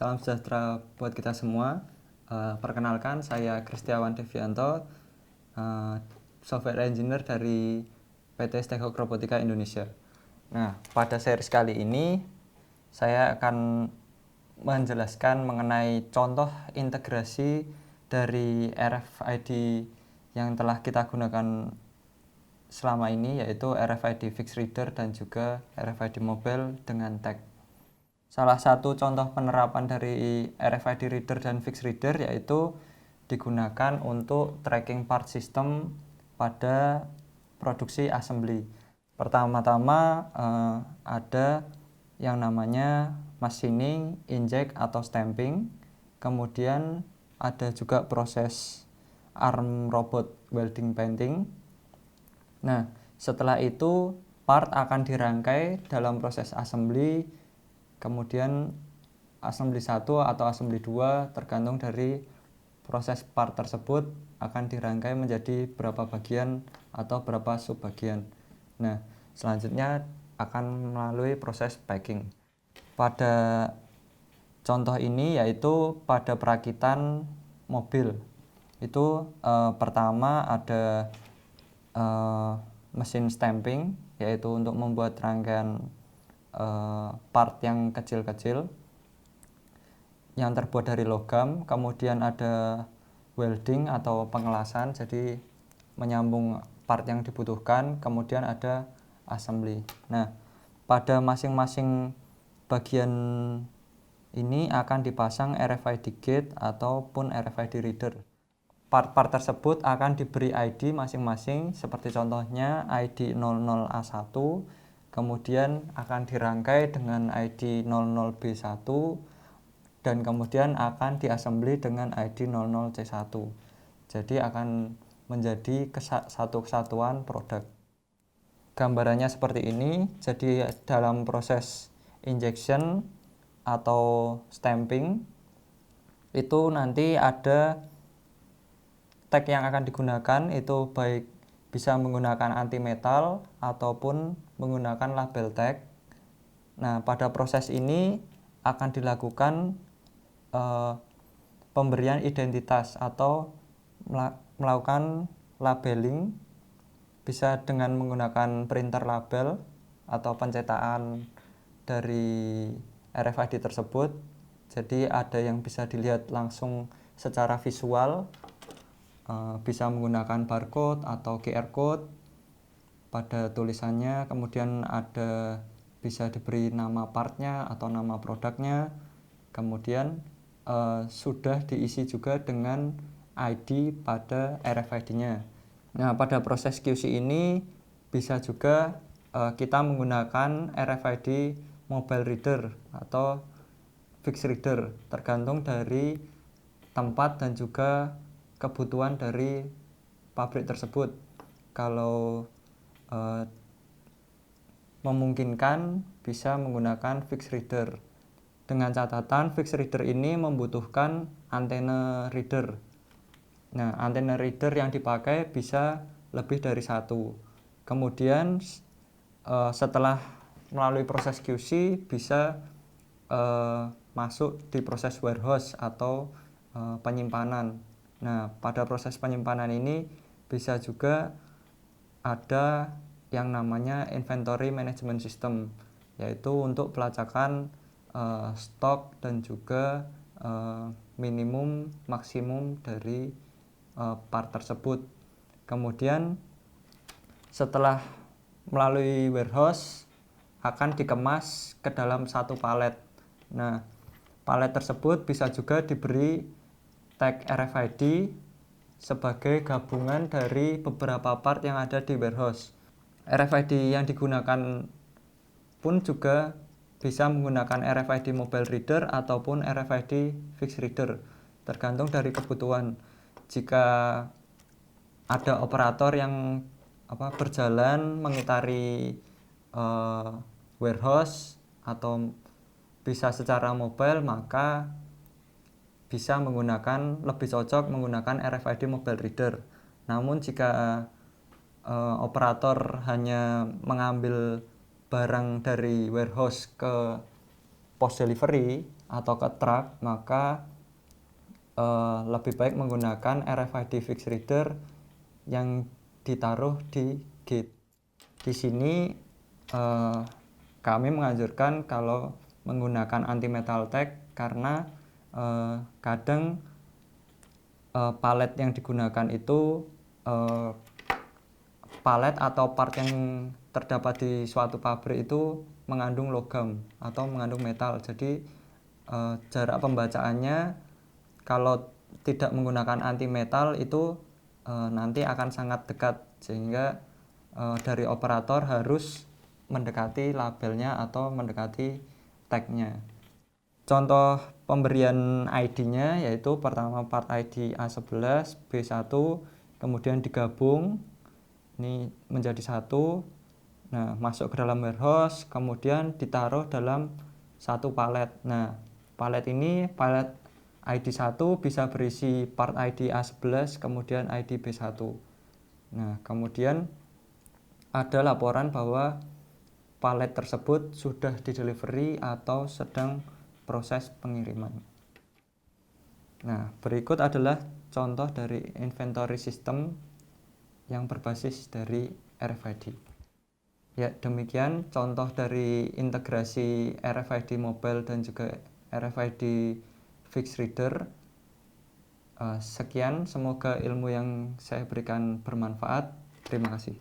Salam sejahtera buat kita semua. Perkenalkan, saya Kristiawan Devianto, software engineer dari PT Stekhook Robotika Indonesia. Nah, pada series kali ini saya akan menjelaskan mengenai contoh integrasi dari RFID yang telah kita gunakan selama ini, yaitu RFID fixed reader dan juga RFID mobile dengan tag. Salah satu contoh penerapan dari RFID reader dan fixed reader yaitu digunakan untuk tracking part system pada produksi assembly. Pertama-tama ada yang namanya machining, inject atau stamping. Kemudian ada juga proses arm robot welding painting. Nah, setelah itu part akan dirangkai dalam proses assembly. Kemudian assembly 1 atau assembly 2 tergantung dari proses part tersebut akan dirangkai menjadi berapa bagian atau berapa subbagian. Nah, selanjutnya akan melalui proses packing. Pada contoh ini yaitu pada perakitan mobil. Itu pertama ada mesin stamping, yaitu untuk membuat rangkaian part yang kecil-kecil yang terbuat dari logam. Kemudian ada welding atau pengelasan, jadi menyambung part yang dibutuhkan. Kemudian ada assembly. Nah, pada masing-masing bagian ini akan dipasang RFID gate ataupun RFID reader. Part-part tersebut akan diberi ID masing-masing, seperti contohnya ID 00A1, kemudian akan dirangkai dengan ID 00B1, dan kemudian akan diassembly dengan ID 00C1. Jadi akan menjadi satu kesatuan produk. Gambarannya seperti ini. Jadi dalam proses injection atau stamping itu nanti ada tag yang akan digunakan, itu baik bisa menggunakan anti metal ataupun menggunakan label tag. Nah, pada proses ini akan dilakukan pemberian identitas atau melakukan labeling, bisa dengan menggunakan printer label atau pencetakan dari RFID tersebut. Jadi ada yang bisa dilihat langsung secara visual, bisa menggunakan barcode atau QR code pada tulisannya. Kemudian ada bisa diberi nama partnya atau nama produknya. Kemudian sudah diisi juga dengan ID pada RFID-nya. Nah, pada proses QC ini bisa juga kita menggunakan RFID mobile reader atau fixed reader, tergantung dari tempat dan juga kebutuhan dari pabrik tersebut. Kalau memungkinkan bisa menggunakan fixed reader. Dengan catatan fixed reader ini membutuhkan antena reader. Nah, antena reader yang dipakai bisa lebih dari satu. Kemudian setelah melalui proses QC bisa masuk di proses warehouse atau penyimpanan. Nah, pada proses penyimpanan ini bisa juga ada yang namanya inventory management system, yaitu untuk pelacakan stok dan juga minimum maksimum dari part tersebut. Kemudian setelah melalui warehouse akan dikemas ke dalam satu palet. Nah, palet tersebut bisa juga diberi tag RFID sebagai gabungan dari beberapa part yang ada di warehouse. RFID yang digunakan pun juga bisa menggunakan RFID mobile reader ataupun RFID fixed reader, tergantung dari kebutuhan. Jika ada operator yang berjalan mengitari warehouse atau bisa secara mobile, maka bisa lebih cocok menggunakan RFID mobile reader. Namun jika operator hanya mengambil barang dari warehouse ke post delivery atau ke truk, maka lebih baik menggunakan RFID fixed reader yang ditaruh di gate. Di sini kami menganjurkan kalau menggunakan anti metal tag karena kadang palet yang digunakan itu palet atau part yang terdapat di suatu pabrik itu mengandung logam atau mengandung metal. Jadi jarak pembacaannya kalau tidak menggunakan anti metal itu nanti akan sangat dekat, sehingga dari operator harus mendekati labelnya atau mendekati tagnya. Contoh pemberian ID-nya yaitu pertama part ID A11 B1, kemudian digabung ini menjadi satu. Nah, masuk ke dalam warehouse, kemudian ditaruh dalam satu palet. Nah, palet ini, palet ID 1 bisa berisi part ID A11 kemudian ID B1. Nah, kemudian ada laporan bahwa palet tersebut sudah didelivery atau sedang proses pengiriman. Nah, berikut adalah contoh dari inventory system yang berbasis dari RFID. Ya, demikian contoh dari integrasi RFID mobile dan juga RFID fixed reader. Sekian, semoga ilmu yang saya berikan bermanfaat. Terima kasih.